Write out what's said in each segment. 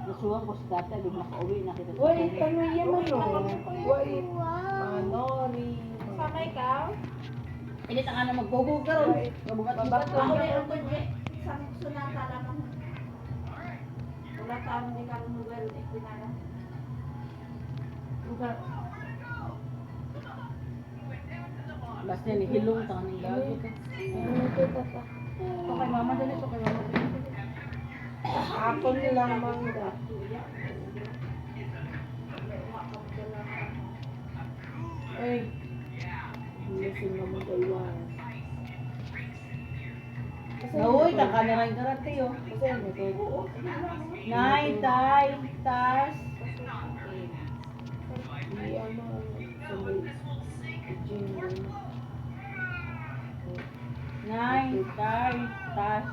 Nasuwang ko sa dati, di makauwi na kita. Wait, ano yan ano? Wait, manori. Sama ikaw? Hindi ta ka na magbugo ka ron. Mabugat-bugat ka. Ako may utod sa sunata lang ako. Wala taong di ka lugar ulit pinala. Basta ni hilong ta ng gago ka. Okay, mama dali to kay mama. Apon lamang da. Ay, lasing naman dalawa. Nauwi ka ka na rin karate yo. Kasi ano to? Nay, tay, tas. Hindi ano, sabay. Jingle. Nay, tay, tas.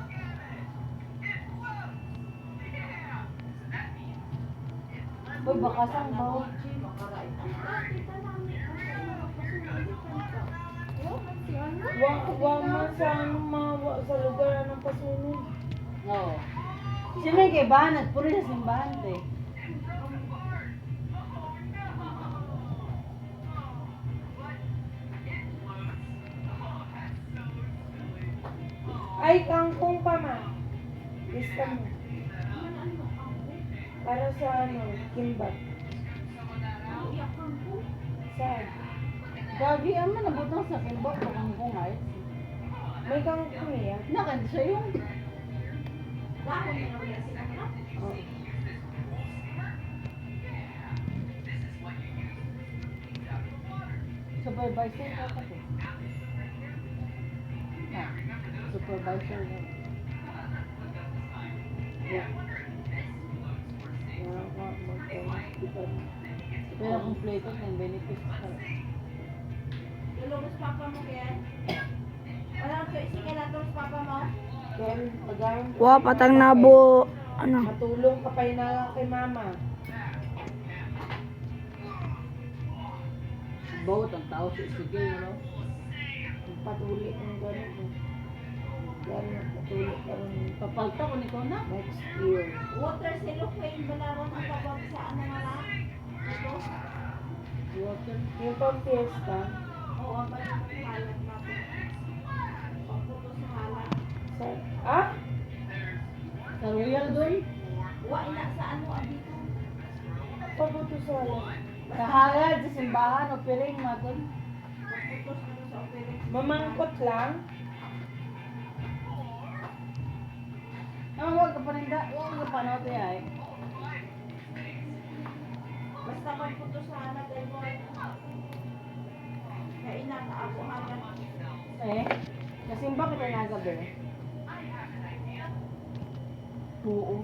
Uy, baka sang bawo. Wa man sa ano mawa sa lugar ng pasunod. Oo. Sino yung kay Banat? Puro na simbahan te. Ay, kangkong pa ma. Lista mo. Para sa ano, kimbap. Saan? Gagi, ama nabutang sa kimbap o kang kungay. May kangkong yan. Nakan siya yung. Oh. Supervisor ka kasi. Ha? Supervisor ka. Yeah. Magkakaiba. Pero kompleto ng benefits ka. Lulubos papa mo kaya? Wala ko sige na to papa mo. Then, pagawin ko. Wa patang nabo ano. Matulong ka pa na kay mama. Bawat ang tao sa sige, no? Patuli ang gano'n. Yan, patuli ka rin Papalta ko ni Kona. next year. Water cellophane balaron ang kabab sa ano nga na? Ito? Water. Yung pang fiesta, Oo, ang halat natin. Pagputo sa halat. sa, ah? Sa Royal doon. Wa ina sa ano dito. Pabuto sa alam. Sa halad, sa simbahan, o piring mo doon. Pagputos ano sa operation. Mamangkot lang. Huwag ka pa rin huwag ka pa na ito ay. Basta pagputo sa halat ay mo. Kaya ina ka ako halat. Eh, kasimba kita nga gabi. Oo.